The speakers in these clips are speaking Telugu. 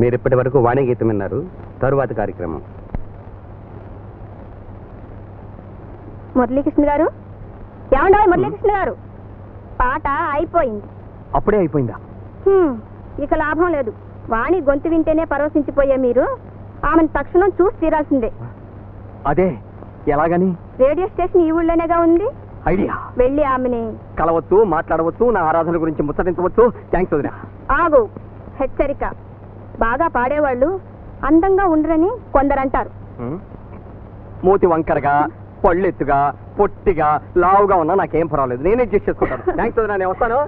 మీరు ఇప్పటి వరకు వాణి గీతం విన్నారు. తరువాత కార్యక్రమం. మురళీకృష్ణ గారు, ఏమండో మురళీకృష్ణ గారు, పాట అయిపోయింది. అప్పుడే అయిపోయిందా? ఇక లాభం లేదు. వాణి గొంతు వింటేనే పరవశించిపోయే మీరు ఆమెను తక్షణం చూసి తీరాల్సిందే. అదే ఎలాగని? రేడియో స్టేషన్ ఈ ఊళ్ళోనేగా ఉంది. ఐడియా. వెళ్ళి ఆమెని కలవచ్చు, మాట్లాడవచ్చు, నా ఆరాధన గురించి ముచ్చటించవచ్చు. థ్యాంక్స్ వదినా. ఆగు, హెచ్చరిక. బాగా పాడేవాళ్ళు అందంగా ఉండరని కొందరంటారు. మూతి వంకరగా, పళ్ళెత్తుగా, పొట్టిగా, లావుగా ఉన్నా నాకేం పర్వాలేదు, నేనే అడ్జస్ట్ చేసుకుంటాను. థ్యాంక్స్ వదినా, నేను వస్తాను.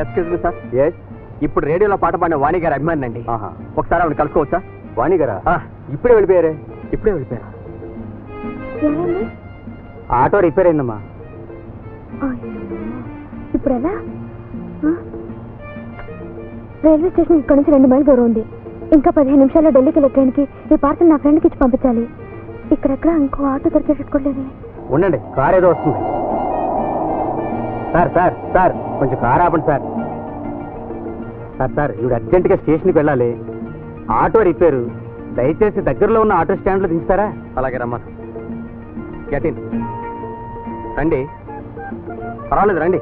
Excuse me sir. ఎస్. ఇప్పుడు రేడియోలో పాట పాడిన వాణి గారి అభిమాని అండి. ఒకసారి ఆవిడ కలుసుకోవచ్చా? వాణి గారా? ఇప్పుడే వెళ్ళిపోయారే. ఇప్పుడే వెళ్ళిపోయారా? ఆటో రిపేర్ అయిందమ్మా. ఇప్పుడు ఎలా? రైల్వే స్టేషన్ ఇక్కడ నుంచి 2 మైళ్ళు దూరం ఉంది. ఇంకా 15 నిమిషాల్లో ఢిల్లీకి వెళ్ళే ట్రైన్కి ఈ పార్సల్ నా ఫ్రెండ్కి ఇచ్చి పంపించాలి. ఇక్కడెక్కడ ఇంకో ఆటో దొరికేటట్టుకోలేదు. ఉండండి, కార్ ఏదో వస్తుంది. సార్ సార్ సార్, కొంచెం కార్ ఆపండి సార్. సార్ సార్, ఇవి అర్జెంటుగా స్టేషన్కి వెళ్ళాలి. Auto repair. దయచేసి దగ్గరలో ఉన్న ఆటో స్టాండ్లో దించుతారా? అలాగే రమ్మా. Get in. రండి, పర్వాలేదు రండి.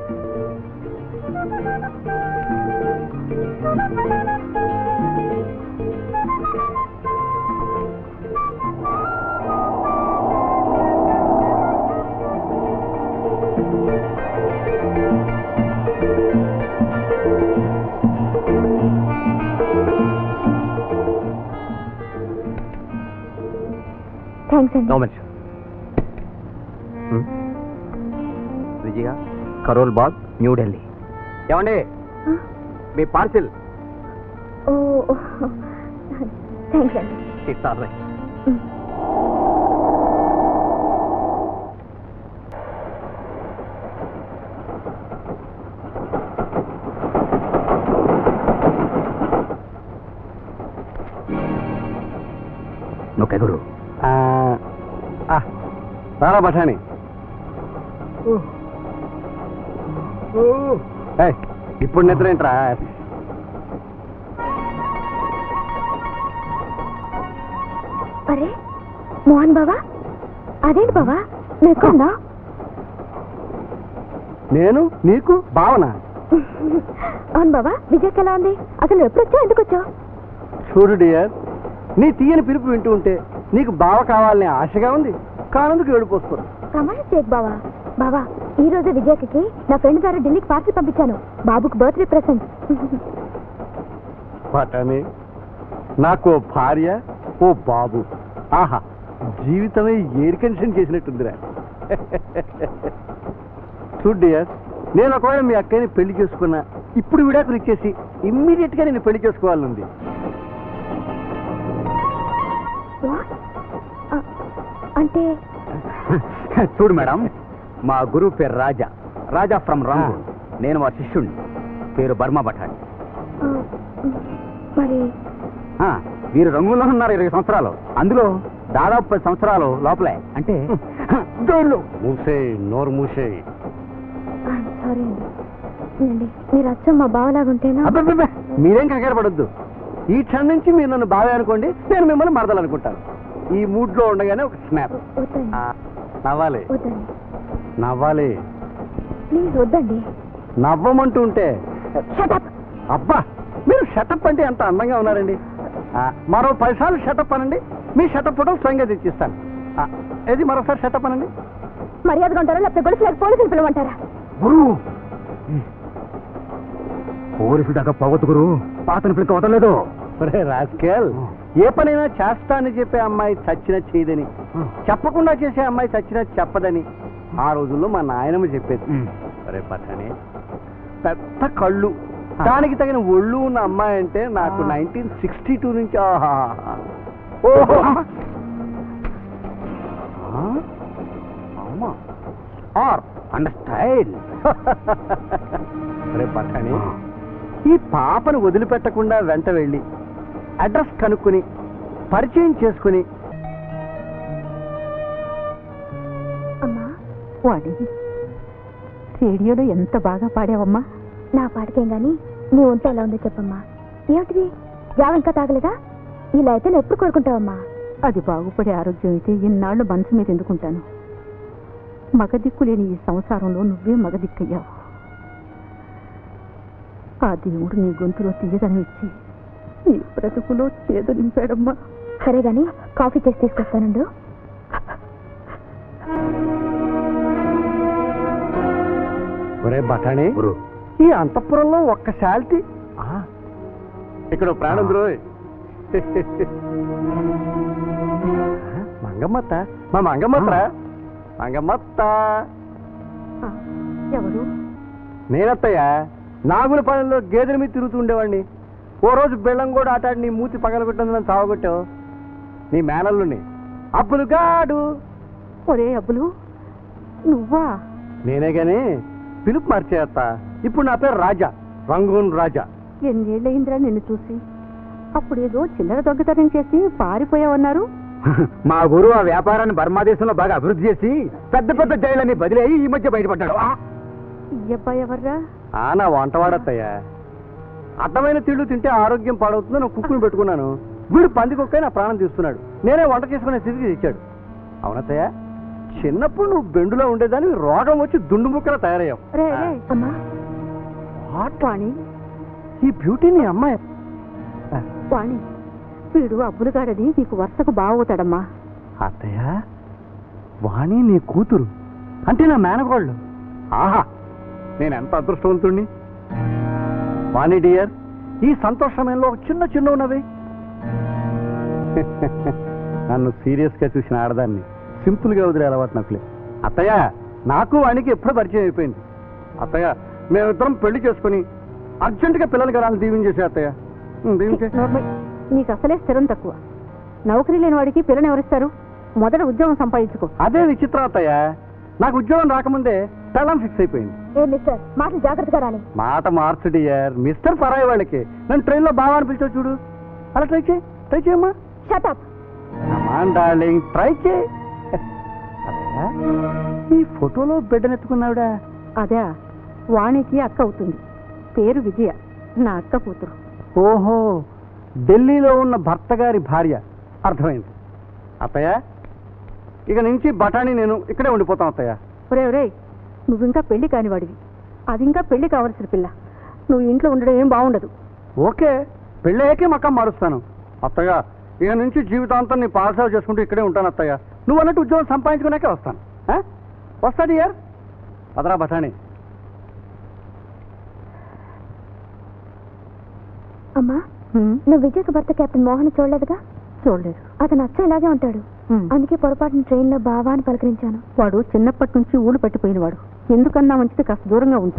విజయ, కరోల్ బాగ్, న్యూఢిల్లీ. ఏమండి, మీ పార్సిల్. థ్యాంక్స్ అండి. It's all right. నువ్వెవరు? రారా బఠాని. ఇప్పుడు నిద్ర ఏంట్రా? అరే మోహన్ బావా, అదేంటి బావా నీకున్నా? నేను నీకు భావన? అవును బావా. విజయ్ ఎలా ఉంది? అసలు ఎప్పుడు వచ్చావు, ఎందుకు వచ్చావు? చూడు డియర్, నీ తీయని పిలుపు వింటూ ఉంటే నీకు బావ కావాలనే ఆశగా ఉంది, కానందుకు ఏడుపోస్తాను. ప్రమాణం చేయకు బావా. బావా, ఈ రోజు విజయ్కి నా ఫ్రెండ్ ద్వారా ఢిల్లీకి పార్సల్ పంపించాను. బాబుకు బర్త్డే ప్రెసెంట్. పటని, నాకు భార్య, ఓ బాబు. ఆహా, జీవితమే ఎయిర్ కండిషన్ చేసినట్టుందిరా. చూడు డియర్, నేను ఒకవేళ మీ అక్కని పెళ్లి చేసుకున్నా, ఇప్పుడు విడాకులు ఇచ్చేసి ఇమ్మీడియట్ గా నేను పెళ్లి చేసుకోవాలనుంది. అంటే చూడు మేడం, మా గురువు పేరు రాజా. రాజా ఫ్రమ్ రంగూన్. నేను మా శిష్యుణ్ణి, పేరు బర్మా బఠాని. మరి వీరు రంగూన్లో ఉన్నారు 20 సంవత్సరాలు. అందులో దాదాపు 10 సంవత్సరాలు లోపలే, అంటే మూసే నోరు మూసే. సారీ అండి, మీరు అచ్చం మా బావలాగుంటేనా? మీరేం కంగారు పడొద్దు. ఈ క్షణం నుంచి మీరు నన్ను బావే అనుకోండి, నేను మిమ్మల్ని మరదలనుకుంటాను. ఈ మూడ్ లో ఉండగానే ఒక స్నాప్. నవ్వాలి నవ్వాలి. ప్లీజ్ వద్దండి. నవ్వమంటూ ఉంటే అబ్బా, మీరు షటప్ అంటే ఎంత అందంగా ఉన్నారండి. మరో 10 సార్లు షటప్ అనండి, మీ షటప్ ఫోటో స్వయంగా తెచ్చిస్తాను. ఏది మరోసారి షటప్ అనండి. మర్యాదగా ఉంటారా, లేకపోతే గొలుసు లేక పోలీసులు పిలవమంటారా? గురు, పోలీసు దాకా పోవద్దు గురు, పాతను పిల్లక వదలలేదు. రాస్కెల్, ఏ పనైనా చేస్తా అని చెప్పే అమ్మాయి చచ్చినా చేయదని, చెప్పకుండా చేసే అమ్మాయి చచ్చినా చెప్పదని ఆ రోజుల్లో మా నాయనమ్మ చెప్పేది. అరే పఠానే, పెద్ద కళ్ళు, దానికి తగిన ఒళ్ళు ఉన్న అమ్మాయి అంటే నాకు 1962 నుంచి. అండర్స్టాండ్. అరే పఠానే, ఈ పాపను వదిలిపెట్టకుండా వెంట వెళ్ళి అడ్రస్ కనుక్కుని పరిచయం చేసుకుని. అమ్మా, వాడి రేడియోలో ఎంత బాగా పాడావమ్మా. నా పాటకేం గాని నీ ఒంట్లో ఎలా ఉందో చెప్పమ్మా. ఏమిటిది జావ ఇంకా తాగలేదా? ఇలా అయితే నువ్వు ఎప్పుడు కోరుకుంటావమ్మా? అది బాగుపడే ఆరోగ్యం అయితే ఇన్నాళ్ళు మనసు మీద ఎందుకుంటాను. మగదిక్కు లేని ఈ సంసారంలో నువ్వే మగదిక్కయ్యావు. ఆ దేవుడు నీ గొంతులో తీయదనం ఇచ్చి నీ బ్రతుకులో చేదు నింపాడమ్మా. సరే గాని కాఫీ చేసి తీసుకొస్తానండు. ఒరే బఠాణి, ఈ అంతఃపురంలో ఒక్క శాల్తీ ఇక్కడ ప్రాణం ద్రోయ్. మంగమ్మత్త, మా మంగమ్మత్త. మంగమ్మత్త ఎవరు? నేనత్తయ్యా, నాగుల పాలెంలో గేదెల మీద తిరుగుతూ ఉండేవాడిని. ఓ రోజు బెల్లం కూడా ఆటాడి నీ మూతి పగలగొట్టింది నన్ను చావగొట్టావు. నీ మేనల్లుని అబ్బులు గాడు. ఒరే అబ్బులు, నువ్వా? నేనే గాని పిలుపు మార్చేస్త. ఇప్పుడు నా పేరు రాజా, రంగూన్ రాజా. ఎన్నేళ్ళయిందిరా నిన్ను చూసి? అప్పుడేదో చిల్లర దొంగతనం చేసి పారిపోయావన్నారు. మా గురువు ఆ వ్యాపారాన్ని బర్మా దేశంలో బాగా అభివృద్ధి చేసి పెద్ద పెద్ద జైళ్ళని బదిలీ అయ్యి ఈ మధ్య బయటపడ్డాడు. ఈ అబ్బాయి ఎవర్రా? నా వంటవాడత్తయ్యా. అడ్డమైన తిళ్ళు తింటే ఆరోగ్యం పాడవుతుందో నేను కుక్కుని పెట్టుకున్నాను. వీడు పందికొక్కే నా ప్రాణం తీస్తున్నాడు. నేనే వంట చేసుకునే స్థితికి తెచ్చాడు. అవునత్తయ్య, చిన్నప్పుడు నువ్వు బెండులో ఉండేదాన్ని, రోగం వచ్చి దుండు ముక్కలా తయారయ్యావు. వాణి, ఈ బ్యూటీ నీ అమ్మాయి. వాణి, వీడు అబ్బులుగాడని నీకు వరుసకు బావవుతాడమ్మా. అత్తయ్య, వాణి నీ కూతురు అంటే నా మేనకోళ్ళు. ఆహా, నేను ఎంత అదృష్టవంతుణ్ణి. వాణి డియర్, ఈ సంతోషమేలో ఒక చిన్న చిన్న ఉన్నవి. నన్ను సీరియస్ గా చూసిన ఆడదాన్ని సింపుల్ గా వదిలే అలవాటు నాకు లేదు. అత్తయ్య, నాకు వానికి ఎప్పుడూ పరిచయం అయిపోయింది. అత్తయ్య, మేమిద్దరం పెళ్లి చేసుకుని అర్జెంటుగా పిల్లలకి రాని దీవించేసే. అత్తయ్య, దీవించే. నీకు అసలే స్థిరం తక్కువ. నౌకరీ లేని వాడికి పిల్లని ఎవరిస్తారు? మొదట ఉద్యోగం సంపాదించుకో. అదే విచిత్రం అత్తయ్య, నాకు ఉద్యోగం రాకముందే పెళ్ళం ఫిక్స్ అయిపోయింది. ఏ మిస్టర్, మాటలు జాగ్రత్తగా రాని. మాట మార్చు డియర్. మిస్టర్ పరాయి వాళ్ళకి నన్ను ట్రైన్లో బాగా అనిపించావు చూడు. అలా ట్రై చేయి, ట్రై చేయమ్మా. Shut up. డార్లింగ్, ట్రై చేయి. ఈ ఫోటోలో బిడ్డనెత్తుకున్నావిడా? అదే వాణికి అక్క అవుతుంది. పేరు విజయ, నా అక్క కూతురు. ఓహో, ఢిల్లీలో ఉన్న భర్త గారి భార్య. అర్థమైంది. అత్తయ్య, ఇక నుంచి బఠానీ నేను ఇక్కడే ఉండిపోతాం. అత్తయ్య, ఒరే, నువ్వు ఇంకా పెళ్లి కానివాడివి. అది ఇంకా పెళ్లి కావలసిన పిల్ల. నువ్వు ఇంట్లో ఉండడం ఏం బాగుండదు. ఓకే, పెళ్ళయ్యాకే మక్కం మారుస్తాను. అత్తయ్య, ఇక నుంచి జీవితాంతం నీ పాలసేవ చేసుకుంటూ ఇక్కడే ఉంటాను. అత్తయ్య, నువ్వు అన్నట్టు ఉద్యోగం సంపాదించుకున్నాకే వస్తాను. వస్తా డియర్. పదరా బఠానీ. అమ్మా, నువ్వు విజయ్కి భర్త కెప్టెన్ మోహన్ చూడలేదుగా? చూడలేదు. అతను అచ్చ ఇలాగే ఉంటాడు. అందుకే పొరపాటున ట్రైన్లో బావా అని పలకరించాను. వాడు చిన్నప్పటి నుంచి ఊళ్ళు పట్టిపోయినవాడు. ఎందుకన్నా మంచిది కాస్త దూరంగా ఉంచు.